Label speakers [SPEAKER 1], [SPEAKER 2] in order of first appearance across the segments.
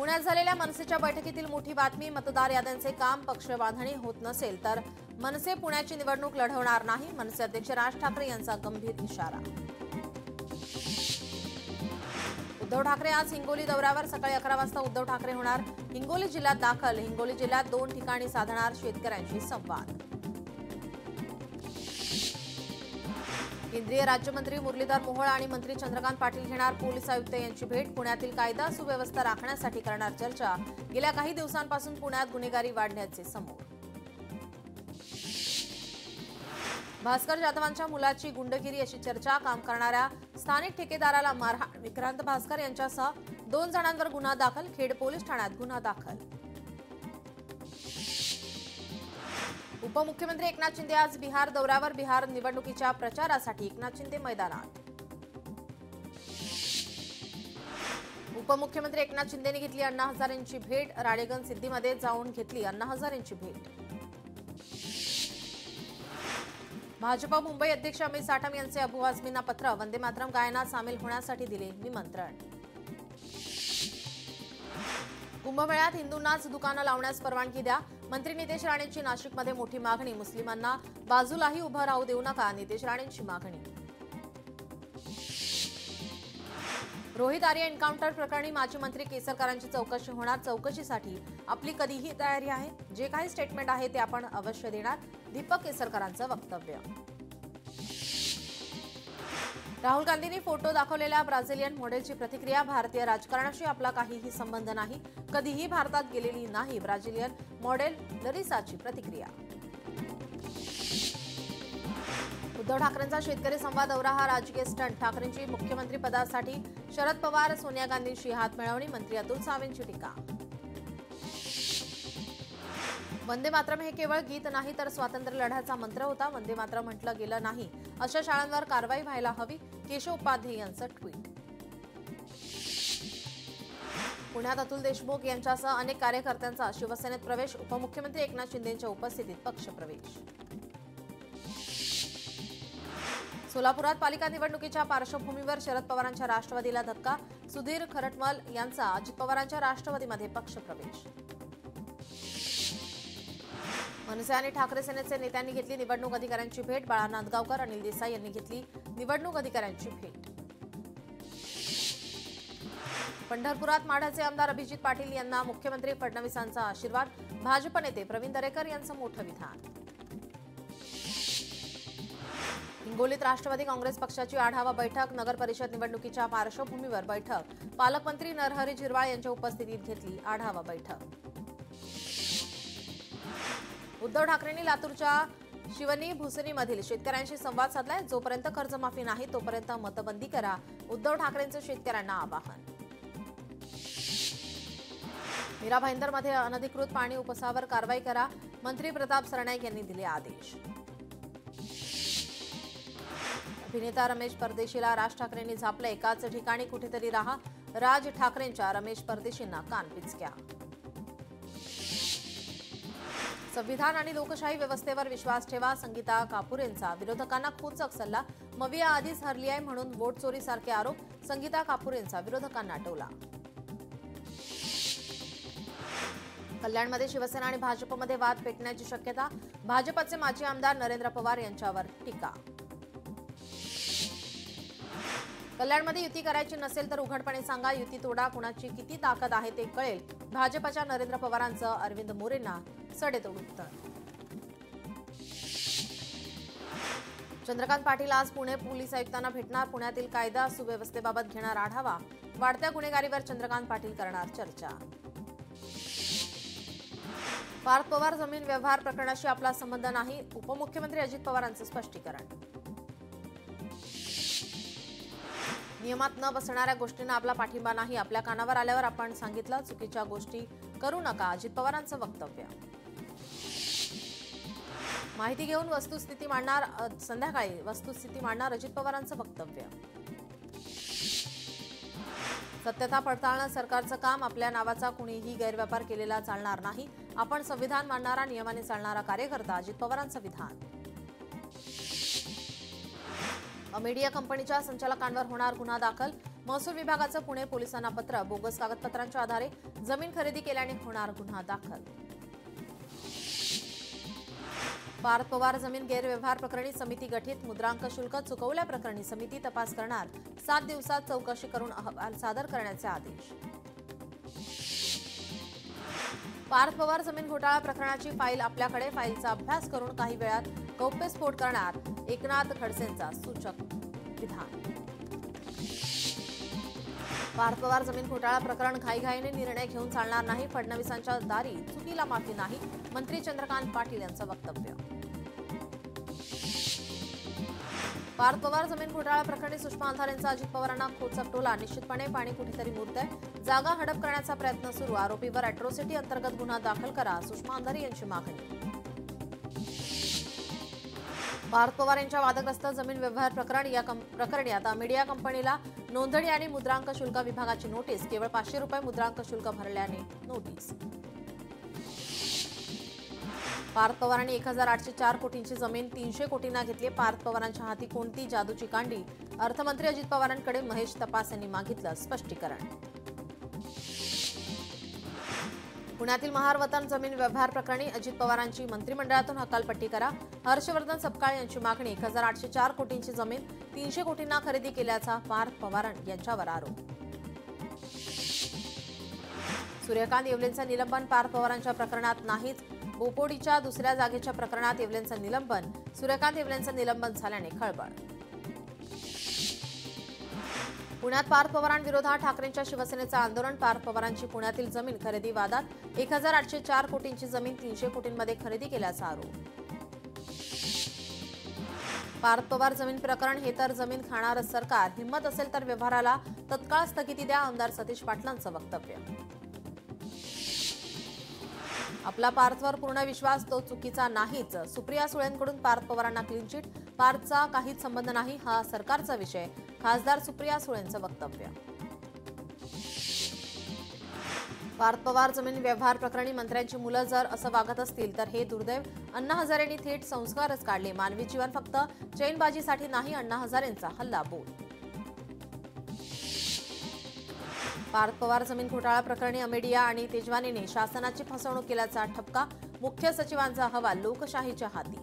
[SPEAKER 1] पुण्यात झालेल्या मनसेच्या बैठकीतील मोठी बातमी, मतदार याद्यांचे काम पक्षबांधणी होत नसेल तर मनसे पुण्याची निवडणूक लढवणार नाही. मनसे अध्यक्ष राज ठाकरे यांचा गंभीर इशारा. उद्धव ठाकरे आज हिंगोली दौऱ्यावर. सकाळी 11 वाजता उद्धव ठाकरे होणार हिंगोली जिल्ह्यात दाखल. हिंगोली जिल्ह्यात 2 ठिकाणी साधणार शेतकऱ्यांशी संवाद. केंद्रीय राज्यमंत्री मुरलीधर मोहोळ आणि मंत्री चंद्रकांत पाटील घेणार पोलीस आयुक्त यांची भेट. पुण्यातील कायदा सुव्यवस्था राखण्यासाठी करणार चर्चा. गेल्या काही दिवसांपासून पुण्यात गुन्हेगारी वाढण्याचे समोर. भास्कर जाधवांच्या मुलाची गुंडगिरी अशी चर्चा. काम करणाऱ्या स्थानिक ठेकेदाराला मारहाण. विक्रांत भास्कर यांच्यासह 2 जणांवर गुन्हा दाखल. खेड पोलीस ठाण्यात गुन्हा दाखल. उपमुख्यमंत्री एकनाथ शिंदे आज बिहार दौऱ्यावर. बिहार निवडणुकीच्या प्रचारासाठी एकनाथ शिंदे मैदानात. उपमुख्यमंत्री एकनाथ शिंदेंनी घेतली अण्णा हजारेंची भेट. राळेगण सिद्धीमध्ये जाऊन घेतली अण्णा हजारेंची भेट. भाजपा मुंबई अध्यक्ष अमित साठम यांचे अबू आझमींना पत्र. वंदे मातरम गायनात सामील होण्यासाठी दिले निमंत्रण. कुंभमेळ्यात हिंदूंनाच दुकानं लावण्यास परवानगी द्या. मंत्री नितेश राणेंची नाशिकमध्ये मोठी मागणी. मुस्लिमांना बाजूलाही उभं राहू देऊ नका, नितेश राणेंची मागणी. रोहित आर्य एन्काउंटर प्रकरणी माजी मंत्री केसरकरांची चौकशी होणार. चौकशीसाठी आपली कधीही तयारी आहे. जे काही स्टेटमेंट आहे ते आपण अवश्य देणार. दीपक केसरकरांचं वक्तव्य. राहुल गांधींनी फोटो दाखवलेल्या ब्राझिलियन मॉडेलची प्रतिक्रिया. भारतीय राजकारणाशी आपला काहीही संबंध नाही, कधीही भारतात गेलेली नाही. ब्राझिलियन मॉडेल लरिसाची प्रतिक्रिया. उद्धव ठाकरेंचा शेतकरी संवाद दौरा हा राजकीय स्टंट. ठाकरेंची मुख्यमंत्री पदासाठी शरद पवार सोनिया गांधींशी हात मिळवणी. मंत्री अतुल सावेंची टीका. वंदे मातरम हे केवळ गीत नाही तर स्वातंत्र्य लढ्याचा मंत्र होता. वंदे मातरम म्हटलं गेलं नाही अशा शाळांवर कारवाई व्हायला हवी. केशव उपाध्ये यांचं ट्विट. पुण्यात अतुल देशमुख यांच्यासह अनेक कार्यकर्त्यांचा शिवसेनेत प्रवेश. उपमुख्यमंत्री एकनाथ शिंदेंच्या उपस्थितीत पक्षप्रवेश. सोलापुरात पालिका निवडणुकीच्या पार्श्वभूमीवर शरद पवारांच्या राष्ट्रवादीला धक्का. सुधीर खरटमल यांचा अजित पवारांच्या राष्ट्रवादीमध्ये पक्षप्रवेश. मनसे आणि ठाकरे सेनेचे नेत्यांनी घेतली निवडणूक अधिकाऱ्यांची भेट. बाळा नांदगावकर, अनिल देसाई यांनी घेतली निवडणूक अधिकाऱ्यांची भेट. पंढरपुरात माढ्याचे आमदार अभिजित पाटील यांना मुख्यमंत्री फडणवीसांचा आशीर्वाद. भाजप नेते प्रवीण दरेकर यांचं मोठं विधान. हिंगोलीत राष्ट्रवादी काँग्रेस पक्षाची आढावा बैठक. नगर परिषद निवडणुकीच्या पार्श्वभूमीवर बैठक. पालकमंत्री नरहरी झिरवाळ यांच्या उपस्थितीत घेतली आढावा बैठक. उद्धव ठाकरेंनी लातूरच्या शिवनी भुसरीमधील शेतकऱ्यांशी संवाद साधलाय. जोपर्यंत कर्जमाफी नाही तोपर्यंत मतबंदी करा. उद्धव ठाकरेंचं शेतकऱ्यांना आवाहन. मीरा भाईंदरमध्ये अनधिकृत पाणी उपसावर कारवाई करा. मंत्री प्रताप सरनाईक यांनी दिले आदेश. अभिनेता रमेश परदेशीला राज ठाकरेंनी झापलं. एकाच ठिकाणी कुठेतरी राहा. राज ठाकरेंच्या रमेश परदेशींना कानपिचक्या. संविधान आणि लोकशाही व्यवस्थेवर विश्वास ठेवा. संगीता कापुरेंचा विरोधकांना खोचक सल्ला. मविया आधीच हरली आहे म्हणून वोट चोरीसारखे आरोप. संगीता कापुरेंचा विरोधकांना टोला. कल्याणमध्ये शिवसेना आणि भाजपमध्ये वाद पेटण्याची शक्यता. भाजपचे माजी आमदार नरेंद्र पवार यांच्यावर टीका. कल्याणमध्ये युती करायची नसेल तर उघडपणे सांगा. युती तोडा. कुणाची किती ताकद आहे ते कळेल. भाजपच्या नरेंद्र पवारांचं अरविंद मोरेंना सडेतोड उत्तर. चंद्रकांत पाटील आज पुणे पोलीस आयुक्तांना भेटणार. पुण्यातील कायदा सुव्यवस्थेबाबत घेणार आढावा. वाढत्या गुन्हेगारीवर चंद्रकांत पाटील करणार चर्चा. पार्थ पवार जमीन व्यवहार प्रकरणाशी आपला संबंध नाही. उपमुख्यमंत्री अजित पवारांचं स्पष्टीकरण. नियमात न बसणाऱ्या गोष्टींना आपला पाठिंबा नाही. आपल्या कानावर आल्यावर आपण सांगितलं. चुकीच्या गोष्टी करू नका. अजित पवारांचं वक्तव्य. माहिती घेऊन वस्तुस्थिती मांडणार. संध्याकाळी वस्तुस्थिती मांडणार. अजित पवारांचं वक्तव्य. सत्यता पडताळणं सरकारचं काम. आपल्या नावाचा कुणीही गैरव्यापार केलेला चालणार नाही. आपण संविधान मानणारा, नियमाने चालणारा कार्यकर्ता. अजित पवारांचं विधान. मीडिया कंपनीच्या संचालकांवर होणार गुन्हा दाखल. महसूल विभागाचं पुणे पोलिसांना पत्र, बोगस कागदपत्रांच्या आधारे जमीन खरेदी केल्याने होणार गुन्हा दाखल. पार्थ पवार जमीन गैरव्यवहार प्रकरणी समिती गठीत, मुद्रांक शुल्क चुकवल्याप्रकरणी समिती तपास करणार, 7 दिवसात चौकशी करून अहवाल सादर करण्याचे आदेश. पार्थ पवार जमीन घोटाळा प्रकरणाची फाईल आपल्याकडे, फाईलचा अभ्यास करून काही वेळात गौप्यस्फोट करणार, एकनाथ खडसेंचा सूचक विधान. पार्थ पवार जमीन घोटाळा प्रकरण घाईघाईने निर्णय घेऊन चालणार नाही, फडणवीसांच्या दारी चुकीला माफी नाही, मंत्री चंद्रकांत पाटील यांचं वक्तव्य. पार्थ पवार जमीन घोटाळा प्रकरणी सुषमा अंधारे यांचा अजित पवारांना खोचक टोला, निश्चितपणे पाणी कुठेतरी मुरतंय, जागा हडप करण्याचा प्रयत्न सुरू, आरोपीवर अॅट्रॉसिटी अंतर्गत गुन्हा दाखल करा, सुषमा अंधारे यांची मागणी. पार्थ पवार यांच्या वादग्रस्त जमीन व्यवहार प्रकरणी आता मीडिया कंपनीला नोंदणी आणि मुद्रांक शुल्क विभागाची नोटीस, केवळ 500 रुपये मुद्रांक शुल्क भरल्याने नोटीस. पार्थ पवारांनी 1804 कोटींची जमीन 300 कोटींना घेतली, पार्थ पवारांच्या हाती कोणती जादूची कांडी, अर्थमंत्री अजित पवारांकडे महेश तपास यांनी मागितलं स्पष्टीकरण. पुण्यातील महार वतन जमीन व्यवहार प्रकरणी अजित पवारांची मंत्रिमंडळातून हकालपट्टी करा, हर्षवर्धन सपकाळ यांची मागणी, 1804 कोटींची जमीन 300 कोटींना खरेदी केल्याचा पार्थ पवार यांच्यावर आरोप. सूर्यकांत येवलेंचं निलंबन, पार्थ पवारांच्या प्रकरणात नाहीच, बोपोडीच्या दुसऱ्या जागेच्या प्रकरणात येवलेंचं निलंबन, सूर्यकांत येवलेंचं निलंबन झाल्याने खळबळ. पुण्यात पार्थ पवारांविरोधात ठाकरेंच्या शिवसेनेचं आंदोलन, पार्थ पवारांची पुण्यातील जमीन खरेदी वादात, 1804 कोटींची जमीन 300 कोटींमध्ये खरेदी केल्याचा आरोप. पार्थ पवार जमीन प्रकरण, हे तर जमीन खाणारं सरकार, हिंमत असेल तर व्यवहाराला तत्काळ स्थगिती द्या, आमदार सतीश पाटलांचं वक्तव्य. आपला पार्थवर पूर्ण विश्वास, तो चुकीचा नाहीच, सुप्रिया सुळेंकडून पार्थ पवारांना क्लीन चिट, पार्थचा काहीच संबंध नाही, हा सरकारचा विषय, खासदार सुप्रिया सुळेंचं वक्तव्य. पार्थ पवार जमीन व्यवहार प्रकरणी मंत्र्यांची मुलं जर असं वागत असतील तर हे दुर्दैव, अण्णा हजारेंनी थेट संस्कारच काढले, मानवी जीवन फक्त चैनबाजीसाठी नाही, अण्णा हजारेंचा हल्ला बोल. पार्थ पवार जमीन घोटाळा प्रकरणी अमेडिया आणि तेजवानीने शासनाची फसवणूक केल्याचा ठपका, मुख्य सचिवांचा अहवाल लोकशाहीच्या हाती.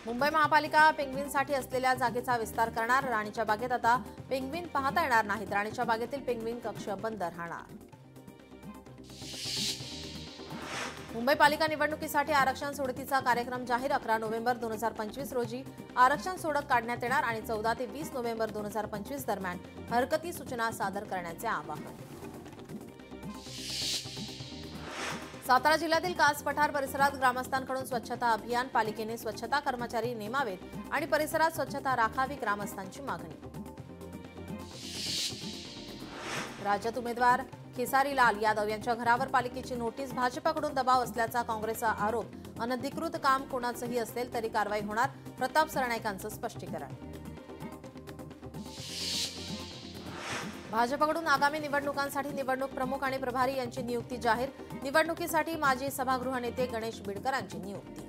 [SPEAKER 1] मुंबई महापालिका पेंग्विनसाठी असलेल्या जागेचा विस्तार करणार, राणीच्या बागेत आता पेंग्विन पाहता येणार नाहीत, राणीच्या बागेतील पेंग्विन कक्ष बंद राहणार. मुंबई पालिका निवडणुकीसाठी आरक्षण सोडतीचा कार्यक्रम जाहीर, 11 नोव्हेंबर 2025 रोजी आरक्षण सोडत काढण्यात येणार आणि 14 ते 20 नोव्हेंबर 2025 दरम्यान हरकती सूचना सादर करण्याचे आवाहन. सातारा जिल्ह्यातील कास पठार परिसरात ग्रामस्थांकडून स्वच्छता अभियान, पालिकेने स्वच्छता कर्मचारी नेमावेत आणि परिसरात स्वच्छता राखावी, ग्रामस्थांची मागणी. राज्यात उमेदवार खेसारीलाल यादव यांच्या घरावर पालिकेची नोटीस, भाजपकडून दबाव असल्याचा काँग्रेसचा आरोप, अनधिकृत काम कोणाचंही असेल तरी कारवाई होणार, प्रताप सरनाईकांचं स्पष्टीकरण. भाजपकडून आगामी निवडणुकांसाठी निवडणूक प्रमुख आणि प्रभारी यांची नियुक्ती जाहीर, निवडणुकीसाठी माजी सभागृह नेते गणेश बिडकरांची नियुक्ती.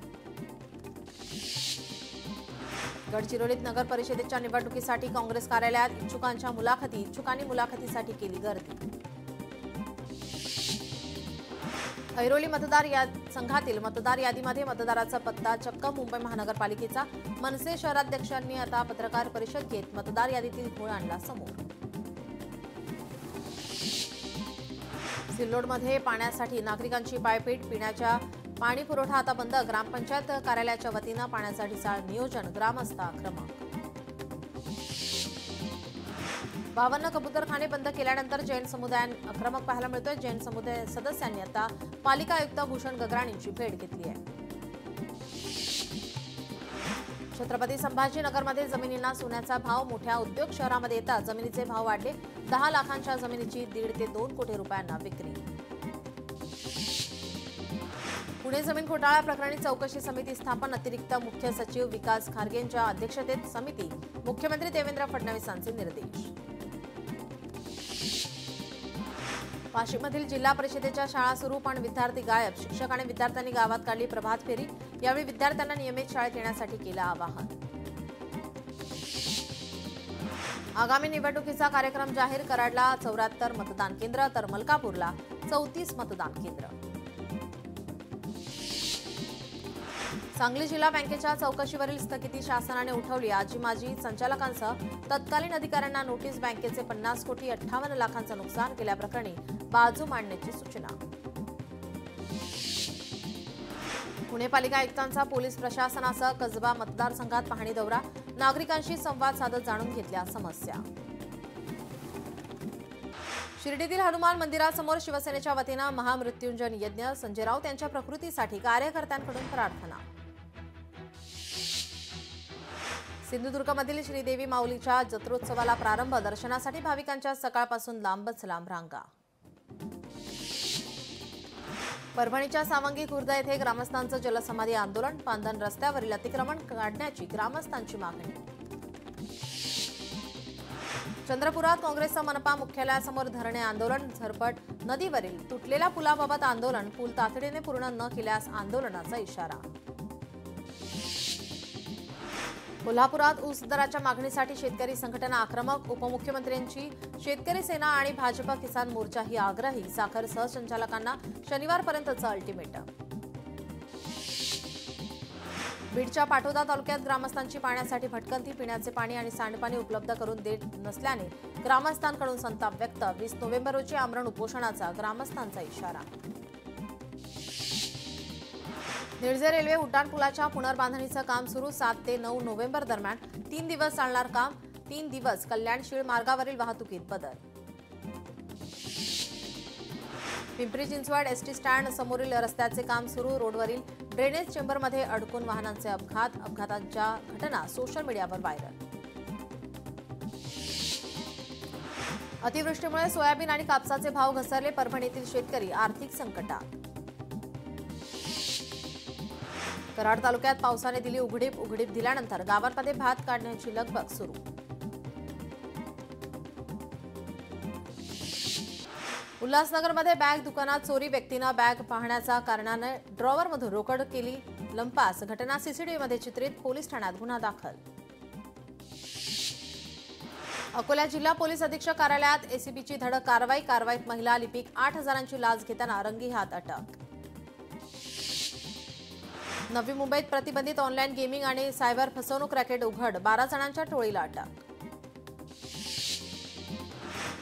[SPEAKER 1] गडचिरोलीत नगर परिषदेच्या निवडणुकीसाठी काँग्रेस कार्यालयात इच्छुकांच्या मुलाखती, इच्छुकांनी मुलाखतीसाठी केली गर्दी. ऐरोली मतदार संघातील मतदार यादीमध्ये मतदाराचा पत्ता चक्क मुंबई महानगरपालिकेचा, मनसे शहराध्यक्षांनी आता पत्रकार परिषद घेत मतदार यादीतील घोळ आणला समोर. सिल्लोडमध्ये पाण्यासाठी नागरिकांची पायपीट, पिण्याच्या पाणी पुरवठा आता बंद, ग्रामपंचायत कार्यालयाच्या वतीनं पाण्याचा ढिसाळ नियोजन, ग्रामस्थ आक्रमक. 52 कबूतरखाने बंद केल्यानंतर जैन समुदाय आक्रमक पाहायला मिळतोय. जैन समुदाय सदस्यांनी आता पालिका आयुक्त भूषण गगराणींची भेट घेतली आहे. छत्रपती संभाजीनगरमध्ये जमिनींना सोन्याचा भाव, मोठ्या उद्योग शहरामध्ये येतात जमिनीचे भाव वाढले, 10 लाखांच्या जमिनीची 1.5 ते 2 कोटी रुपयांना विक्री. पुणे जमीन घोटाळा प्रकरणी चौकशी समिती स्थापन, अतिरिक्त मुख्य सचिव विकास खारगेंच्या अध्यक्षतेत समिती, मुख्यमंत्री देवेंद्र फडणवीसांचे निर्देश. वाशिममधील जिल्हा परिषदेच्या शाळा सुरू पण विद्यार्थी गायब, शिक्षक आणि विद्यार्थ्यांनी गावात काढली प्रभात फेरी, यावेळी विद्यार्थ्यांना नियमित शाळेत येण्यासाठी केलं आवाहन. आगामी निवडणुकीचा कार्यक्रम जाहीर. कराडला 74 मतदान केंद्र तर मलकापूरला 34 मतदान केंद्र. सांगली जिल्हा बँकेच्या चौकशीवरील स्थगिती शासनाने उठवली. आजी माजी संचालकांसह तत्कालीन अधिकाऱ्यांना नोटीस. बँकेचे 50 कोटी 58 लाखांचं नुकसान केल्याप्रकरणी बाजू मांडण्याची सूचना. पुणे पालिका आयुक्तांचा पोलीस प्रशासनासह कसबा मतदारसंघात पाहणी दौरा. नागरिकांशी संवाद साधत जाणून घेतल्या समस्या. शिर्डीतील हनुमान मंदिरासमोर शिवसेनेच्या वतीनं महामृत्युंजय यज्ञ. संजय राऊत यांच्या प्रकृतीसाठी कार्यकर्त्यांकडून प्रार्थना. सिंधुदुर्गमधील श्रीदेवी माऊलीच्या जत्रोत्सवाला प्रारंभ. दर्शनासाठी भाविकांच्या सकाळपासून लांबच लांब रांगा. परभणीच्या सावंगी खुर्द येथे ग्रामस्थांचं जलसमाधी आंदोलन. पांधन रस्त्यावरील अतिक्रमण काढण्याची ग्रामस्थांची मागणी. चंद्रपुरात काँग्रेसचं मनपा मुख्यालयासमोर धरणे आंदोलन. झरपट नदीवरील तुटलेल्या पुलाबाबत आंदोलन. पूल तातडीने पूर्ण न केल्यास आंदोलनाचा इशारा. कोल्हापुरात ऊस दराच्या मागणीसाठी शेतकरी संघटना आक्रमक. उपमुख्यमंत्र्यांची शेतकरी सेना आणि भाजप किसान मोर्चाही आग्रही. साखर सहसंचालकांना शनिवारपर्यंतचं अल्टिमेटम. बीडच्या पाटोदा तालुक्यात ग्रामस्थांची पाण्यासाठी भटकंती. पिण्याचे पाणी आणि सांडपाणी उपलब्ध करून देत नसल्याने ग्रामस्थांकडून संताप व्यक्त. 20 नोव्हेंबर रोजी आमरण उपोषणाचा ग्रामस्थांचा इशारा. निळजे रेल्वे उड्डाणपुलाच्या पुनर्बांधणीचं काम सुरू. 7 ते 9 नोव्हेंबर दरम्यान 3 दिवस चालणार काम. 3 दिवस कल्याण शीळ मार्गावरील वाहतुकीत बदल. पिंपरी चिंचवड एसटी स्टँड समोरील रस्त्याचे काम सुरू. रोडवरील ड्रेनेज चेंबरमध्ये अडकून वाहनांचे अपघात. अपघातांच्या घटना सोशल मीडियावर व्हायरल. अतिवृष्टीमुळे सोयाबीन आणि कापसाचे भाव घसरले. परभणीतील शेतकरी आर्थिक संकटात. कराड तालुक्यात पावसाने दिली उघडीप. उघडीप दिल्यानंतर गावांमध्ये भात काढण्याची लगबग सुरू. उल्हासनगरमध्ये बॅग दुकानात चोरी. व्यक्तीनं बॅग पाहण्याच्या कारणाने ड्रॉवरमधून रोकड केली लंपास. घटना सीसीटीव्हीमध्ये चित्रित. पोलीस ठाण्यात गुन्हा दाखल. अकोला जिल्हा पोलीस अधीक्षक कार्यालयात एसीबीची धडक कारवाई. कारवाईत महिला लिपिक 8,000ची लाच घेताना रंगी हात अटक. नवी मुंबईत प्रतिबंधित ऑनलाईन गेमिंग आणि सायबर फसवणूक रॅकेट उघड. 12 जणांच्या टोळीला अटक.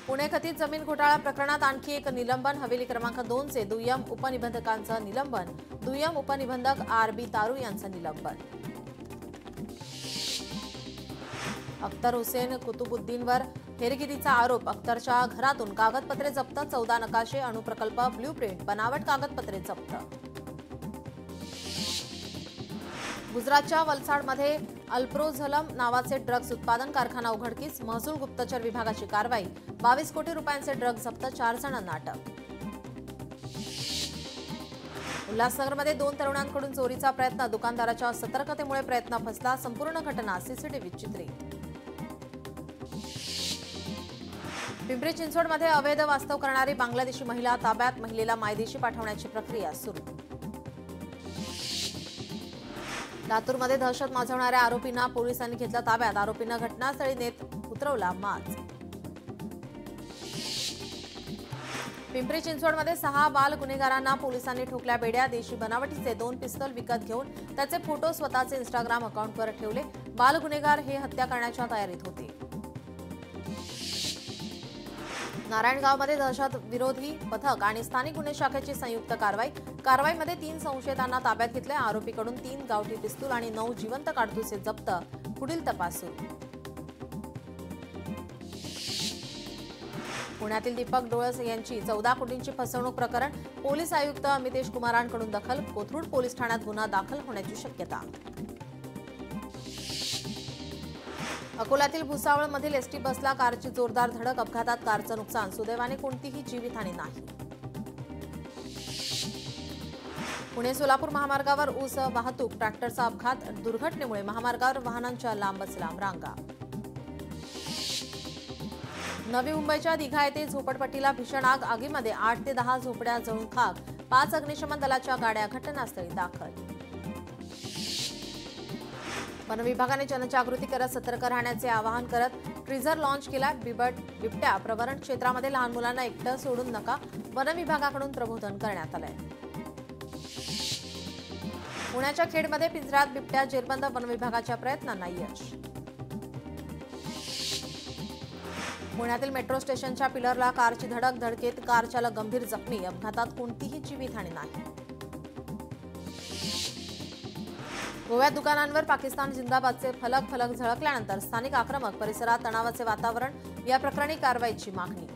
[SPEAKER 1] पुणे कथित जमीन घोटाळा प्रकरणात आणखी एक निलंबन. हवेली क्रमांक 2 चे दुय्यम उपनिबंधकांचं निलंबन. दुय्यम उपनिबंधक RB तारू यांचं निलंबन. अख्तर हुसेन कुतुबुद्दीनवर हेरगिरीचा आरोप. अख्तरच्या घरातून कागदपत्रे जप्त. 14 नकाशे, अणुप्रकल्प, ब्ल्यूप्रिंट, बनावट कागदपत्रे जप्त. गुजरातच्या वलसाडमध्ये अल्प्रोझलम नावाचे ड्रग्ज उत्पादन कारखाना उघडकीस. महसूल गुप्तचर विभागाची कारवाई. 22 कोटी रुपयांचे ड्रग्ज जप्त. 4 जणांना अटक. उल्हासनगरमध्ये 2 तरुणांकडून चोरीचा प्रयत्न. दुकानदाराच्या सतर्कतेमुळे प्रयत्न फसला. संपूर्ण घटना सीसीटीव्हीत चित्रित. पिंपरी चिंचवडमध्ये अवैध वास्तव करणारी बांगलादेशी महिला ताब्यात. महिलेला मायदेशी पाठवण्याची प्रक्रिया सुरू. लातूरमध्ये दहशत माजवणाऱ्या आरोपींना पोलिसांनी घेतलं ताब्यात. आरोपींना घटनास्थळी नेत उतरवला माज. पिंपरी चिंचवडमध्ये 6 बाल गुन्हेगारांना पोलिसांनी ठोकल्या बेड्या. देशी बनावटीचे 2 पिस्तूल विकत घेऊन त्याचे फोटो स्वतःचे इंस्टाग्राम अकाउंटवर ठेवले. बाल गुन्हेगार हे हत्या करण्याच्या तयारीत होते. नारायणगावमध्ये दहशत विरोधी पथक आणि स्थानिक गुन्हे शाखेची संयुक्त कारवाई. कारवाईमध्ये 3 संशयितांना ताब्यात घेतले. आरोपीकडून 3 गावठी पिस्तूल आणि 9 जिवंत काडतुसे जप्त. पुढील तपास सुरू. पुण्यातील दीपक डोळस यांची 14 कोटींची फसवणूक प्रकरण. पोलीस आयुक्त अमितेश कुमारांकडून दखल. कोथरूड पोलीस ठाण्यात गुन्हा दाखल होण्याची शक्यता. अकोल्यातील भुसावळमधील एसटी बसला कारची जोरदार धडक. अपघातात कारचं नुकसान. सुदैवाने कोणतीही जीवितहानी नाही. पुणे सोलापूर महामार्गावर ऊस वाहतूक. ट्रॅक्टरचा अपघात. दुर्घटनेमुळे महामार्गावर वाहनांच्या लांबच लांब रांगा. नवी मुंबईच्या दिघा येथे झोपडपट्टीला भीषण आग. आगीमध्ये 8 ते 10 झोपड्या जळून खाक. 5 अग्निशमन दलाच्या गाड्या घटनास्थळी दाखल. वन विभागाने जनजागृती करत सतर्क राहण्याचे आवाहन करत ट्रिझर लॉन्च केला। बिबट्या प्रवरण क्षेत्रामध्ये लहान मुलांना एकटं सोडून नका, वन विभागाकडून प्रबोधन करण्यात आलंय। पुण्याच्या खेडमध्ये पिंजऱ्यात बिबट्या जेरबंद, वन विभागाच्या प्रयत्नांना यश। पुण्यातील मेट्रो स्टेशनच्या पिलरला कारची धडकेत कार चालक गंभीर जखमी, अपघातात कोणतीही जीवितहानी नाही। गोव्यात दुकानांवर पाकिस्तान जिंदाबादचे फलक झळकल्यानंतर स्थानिक आक्रमक, परिसरात तणावाचे वातावरण, या प्रकरणी कारवाईची मागणी।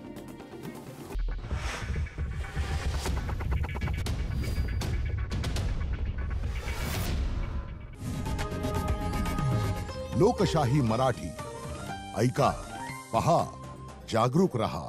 [SPEAKER 2] लोकशाही मराठी ऐका, पहा, जागरूक रहा।